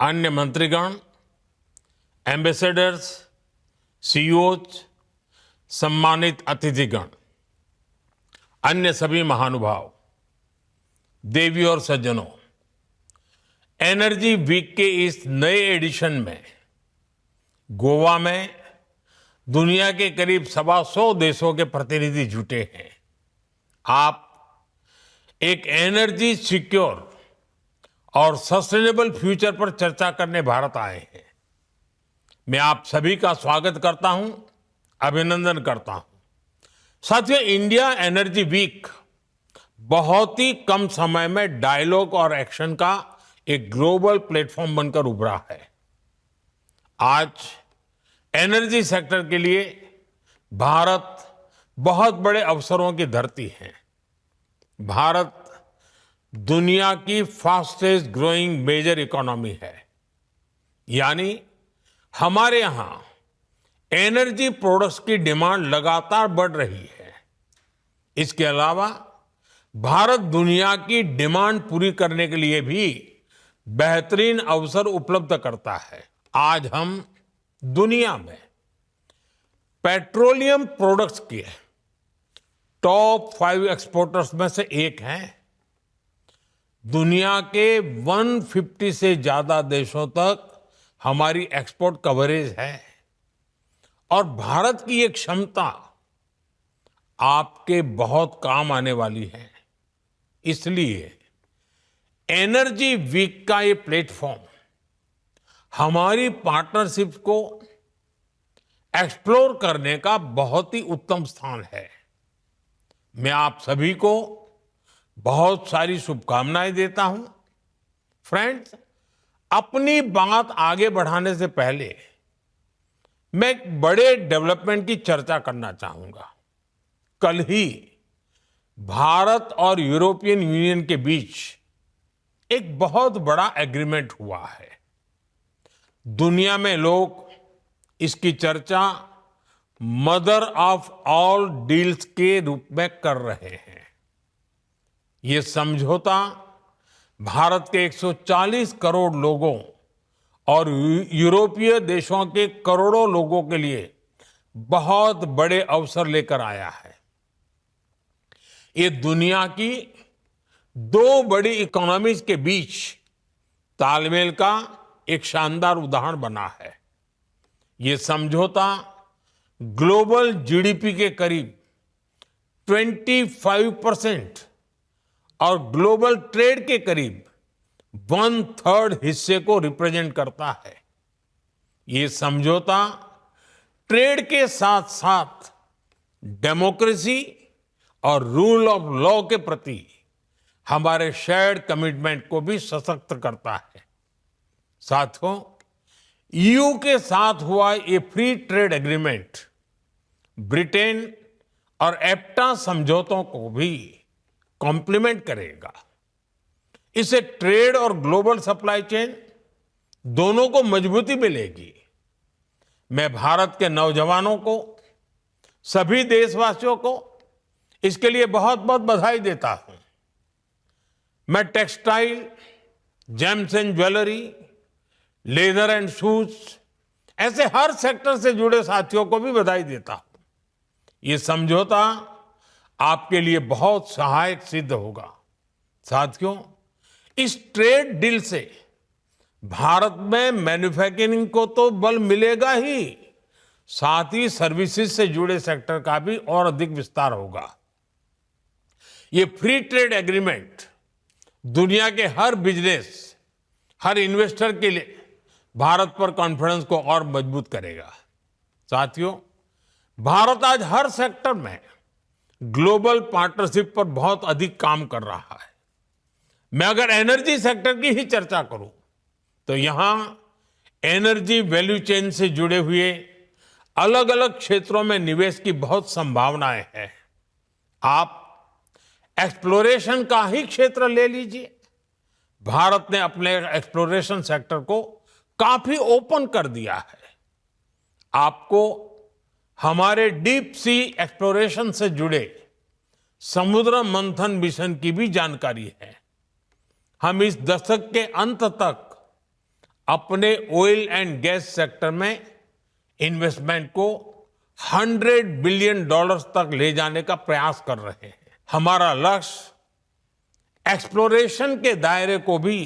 अन्य मंत्रीगण, ambassadors, CEOs, सम्मानित अतिथिगण, अन्य सभी महानुभाव, देवी और सज्जनों, एनर्जी वीक के इस नए एडिशन में गोवा में दुनिया के करीब 125 देशों के प्रतिनिधि जुटे हैं। आप एक एनर्जी सिक्योर और सस्टेनेबल फ्यूचर पर चर्चा करने भारत आए हैं। मैं आप सभी का स्वागत करता हूं, अभिनंदन करता हूं। साथियों, इंडिया एनर्जी वीक बहुत ही कम समय में डायलॉग और एक्शन का एक ग्लोबल प्लेटफॉर्म बनकर उभरा है। आज एनर्जी सेक्टर के लिए भारत बहुत बड़े अवसरों की धरती है। भारत दुनिया की फास्टेस्ट ग्रोइंग मेजर इकोनॉमी है, यानी हमारे यहां एनर्जी प्रोडक्ट्स की डिमांड लगातार बढ़ रही है। इसके अलावा भारत दुनिया की डिमांड पूरी करने के लिए भी बेहतरीन अवसर उपलब्ध करता है। आज हम दुनिया में पेट्रोलियम प्रोडक्ट्स के टॉप 5 एक्सपोर्टर्स में से एक हैं। दुनिया के 150 से ज्यादा देशों तक हमारी एक्सपोर्ट कवरेज है और भारत की ये क्षमता आपके बहुत काम आने वाली है। इसलिए एनर्जी वीक का ये प्लेटफॉर्म हमारी पार्टनरशिप को एक्सप्लोर करने का बहुत ही उत्तम स्थान है। मैं आप सभी को बहुत सारी शुभकामनाएं देता हूं। फ्रेंड्स, अपनी बात आगे बढ़ाने से पहले मैं एक बड़े डेवलपमेंट की चर्चा करना चाहूंगा। कल ही भारत और यूरोपियन यूनियन के बीच एक बहुत बड़ा एग्रीमेंट हुआ है। दुनिया में लोग इसकी चर्चा मदर ऑफ ऑल डील्स के रूप में कर रहे हैं। ये समझौता भारत के 140 करोड़ लोगों और यूरोपीय देशों के करोड़ों लोगों के लिए बहुत बड़े अवसर लेकर आया है। ये दुनिया की 2 बड़ी इकोनॉमीज के बीच तालमेल का एक शानदार उदाहरण बना है। ये समझौता ग्लोबल जीडीपी के करीब 25% और ग्लोबल ट्रेड के करीब 1/3 हिस्से को रिप्रेजेंट करता है। ये समझौता ट्रेड के साथ साथ डेमोक्रेसी और रूल ऑफ लॉ के प्रति हमारे शेयर्ड कमिटमेंट को भी सशक्त करता है। साथियों, ईयू के साथ हुआ ये फ्री ट्रेड एग्रीमेंट ब्रिटेन और एप्टा समझौतों को भी कॉम्प्लीमेंट करेगा। इससे ट्रेड और ग्लोबल सप्लाई चेन दोनों को मजबूती मिलेगी। मैं भारत के नौजवानों को, सभी देशवासियों को इसके लिए बहुत बहुत बधाई देता हूं। मैं textile, James and jewellery, leather and shoes ऐसे हर सेक्टर से जुड़े साथियों को भी बधाई देता हूं। ये समझौता आपके लिए बहुत सहायक सिद्ध होगा। साथियों, इस ट्रेड डील से भारत में मैन्युफैक्चरिंग को तो बल मिलेगा ही, साथ ही सर्विसेज से जुड़े सेक्टर का भी और अधिक विस्तार होगा। ये फ्री ट्रेड एग्रीमेंट दुनिया के हर बिजनेस, हर इन्वेस्टर के लिए भारत पर कॉन्फिडेंस को और मजबूत करेगा। साथियों, भारत आज हर सेक्टर में ग्लोबल पार्टनरशिप पर बहुत अधिक काम कर रहा है। मैं अगर एनर्जी सेक्टर की ही चर्चा करूं तो यहां एनर्जी वैल्यू चेन से जुड़े हुए अलग अलग क्षेत्रों में निवेश की बहुत संभावनाएं हैं। आप एक्सप्लोरेशन का ही क्षेत्र ले लीजिए। भारत ने अपने एक्सप्लोरेशन सेक्टर को काफी ओपन कर दिया है। आपको हमारे डीप सी एक्सप्लोरेशन से जुड़े समुद्र मंथन मिशन की भी जानकारी है। हम इस दशक के अंत तक अपने ऑयल एंड गैस सेक्टर में इन्वेस्टमेंट को 100 बिलियन डॉलर्स तक ले जाने का प्रयास कर रहे हैं। हमारा लक्ष्य एक्सप्लोरेशन के दायरे को भी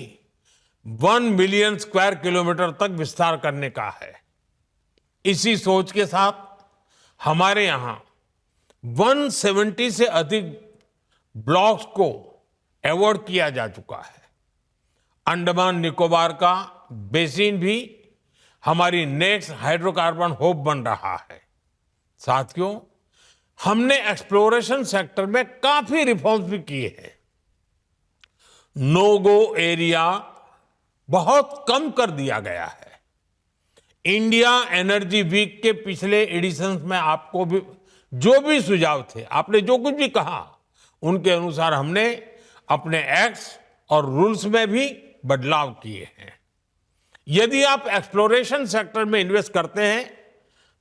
1 मिलियन स्क्वायर किलोमीटर तक विस्तार करने का है। इसी सोच के साथ हमारे यहां 170 से अधिक ब्लॉक्स को अवार्ड किया जा चुका है। अंडमान निकोबार का बेसिन भी हमारी नेक्स्ट हाइड्रोकार्बन हब बन रहा है। साथियों, हमने एक्सप्लोरेशन सेक्टर में काफी रिफॉर्म्स भी किए हैं। नो गो एरिया बहुत कम कर दिया गया है। इंडिया एनर्जी वीक के पिछले एडिशंस में आपको भी जो भी सुझाव थे, आपने जो कुछ भी कहा, उनके अनुसार हमने अपने एक्ट्स और रूल्स में भी बदलाव किए हैं। यदि आप एक्सप्लोरेशन सेक्टर में इन्वेस्ट करते हैं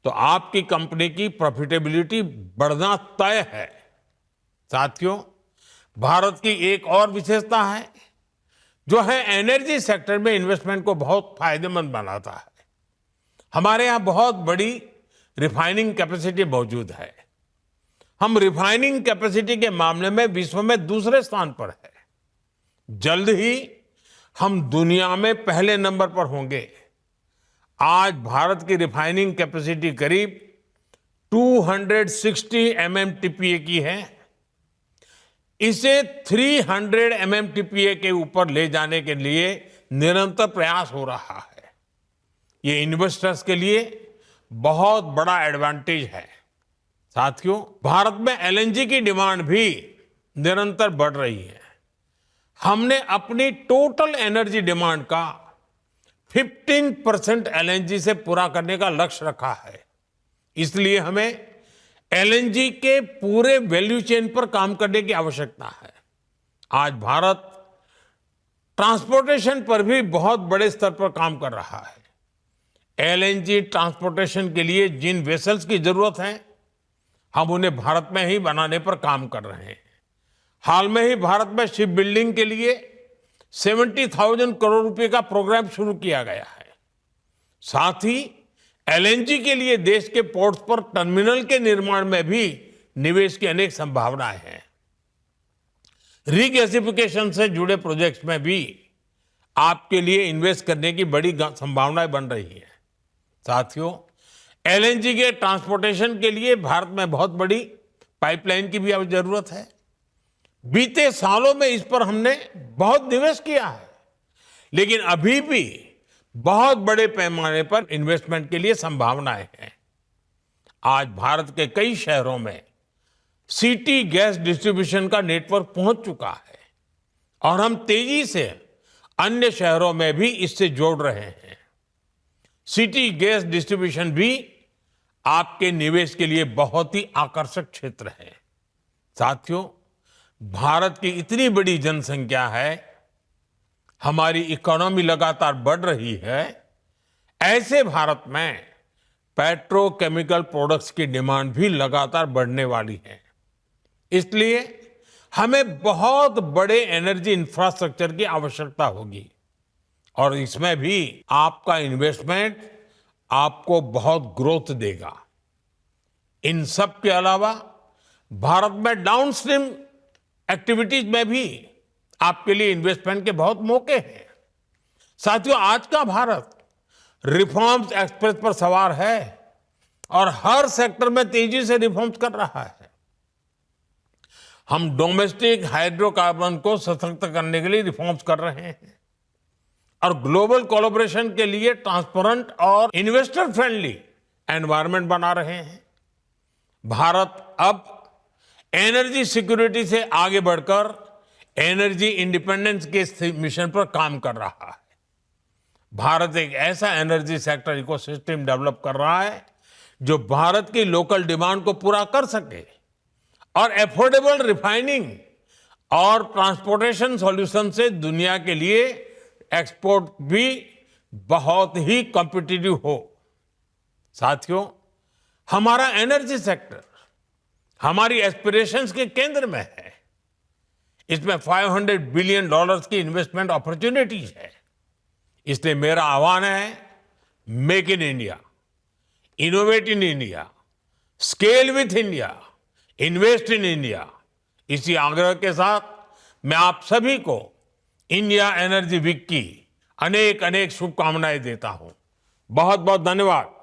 तो आपकी कंपनी की प्रॉफिटेबिलिटी बढ़ना तय है। साथियों, भारत की एक और विशेषता है जो है एनर्जी सेक्टर में इन्वेस्टमेंट को बहुत फायदेमंद बनाता है। हमारे यहां बहुत बड़ी रिफाइनिंग कैपेसिटी मौजूद है। हम रिफाइनिंग कैपेसिटी के मामले में विश्व में दूसरे स्थान पर है। जल्द ही हम दुनिया में पहले नंबर पर होंगे। आज भारत की रिफाइनिंग कैपेसिटी करीब 260 MMTPA की है। इसे 300 MMTPA के ऊपर ले जाने के लिए निरंतर प्रयास हो रहा है। ये इन्वेस्टर्स के लिए बहुत बड़ा एडवांटेज है। साथियों, भारत में LNG की डिमांड भी निरंतर बढ़ रही है। हमने अपनी टोटल एनर्जी डिमांड का 15% LNG से पूरा करने का लक्ष्य रखा है। इसलिए हमें LNG के पूरे वैल्यू चेन पर काम करने की आवश्यकता है। आज भारत ट्रांसपोर्टेशन पर भी बहुत बड़े स्तर पर काम कर रहा है। LNG ट्रांसपोर्टेशन के लिए जिन वेसल्स की जरूरत है, हम उन्हें भारत में ही बनाने पर काम कर रहे हैं। हाल में ही भारत में शिप बिल्डिंग के लिए 70,000 करोड़ रुपए का प्रोग्राम शुरू किया गया है। साथ ही LNG के लिए देश के पोर्ट्स पर टर्मिनल के निर्माण में भी निवेश की अनेक संभावनाएं हैं। रीगैसिफिकेशन से जुड़े प्रोजेक्ट्स में भी आपके लिए इन्वेस्ट करने की बड़ी संभावनाएं बन रही है। साथियों, LNG के ट्रांसपोर्टेशन के लिए भारत में बहुत बड़ी पाइपलाइन की भी अब जरूरत है। बीते सालों में इस पर हमने बहुत निवेश किया है, लेकिन अभी भी बहुत बड़े पैमाने पर इन्वेस्टमेंट के लिए संभावनाएं हैं। आज भारत के कई शहरों में सिटी गैस डिस्ट्रीब्यूशन का नेटवर्क पहुंच चुका है और हम तेजी से अन्य शहरों में भी इससे जोड़ रहे हैं। सिटी गैस डिस्ट्रीब्यूशन भी आपके निवेश के लिए बहुत ही आकर्षक क्षेत्र है। साथियों, भारत की इतनी बड़ी जनसंख्या है, हमारी इकोनॉमी लगातार बढ़ रही है। ऐसे भारत में पेट्रोकेमिकल प्रोडक्ट्स की डिमांड भी लगातार बढ़ने वाली है। इसलिए हमें बहुत बड़े एनर्जी इंफ्रास्ट्रक्चर की आवश्यकता होगी और इसमें भी आपका इन्वेस्टमेंट आपको बहुत ग्रोथ देगा। इन सब के अलावा भारत में डाउनस्ट्रीम एक्टिविटीज में भी आपके लिए इन्वेस्टमेंट के बहुत मौके हैं। साथियों, आज का भारत रिफॉर्म्स एक्सप्रेस पर सवार है और हर सेक्टर में तेजी से रिफॉर्म्स कर रहा है। हम डोमेस्टिक हाइड्रोकार्बन को सशक्त करने के लिए रिफॉर्म्स कर रहे हैं और ग्लोबल कोलैबोरेशन के लिए ट्रांसपेरेंट और इन्वेस्टर फ्रेंडली एनवायरनमेंट बना रहे हैं। भारत अब एनर्जी सिक्योरिटी से आगे बढ़कर एनर्जी इंडिपेंडेंस के मिशन पर काम कर रहा है। भारत एक ऐसा एनर्जी सेक्टर इकोसिस्टम डेवलप कर रहा है जो भारत की लोकल डिमांड को पूरा कर सके और एफोर्डेबल रिफाइनिंग और ट्रांसपोर्टेशन सॉल्यूशन से दुनिया के लिए एक्सपोर्ट भी बहुत ही कॉम्पिटिटिव हो। साथियों, हमारा एनर्जी सेक्टर हमारी एस्पिरेशंस के केंद्र में है। इसमें $500 बिलियन की इन्वेस्टमेंट अपॉर्चुनिटीज है। इसलिए मेरा आह्वान है, make in India, innovate in India, scale with India, invest in India. इसी आग्रह के साथ मैं आप सभी को इंडिया एनर्जी वीक की अनेक अनेक शुभकामनाएं देता हूं। बहुत बहुत धन्यवाद।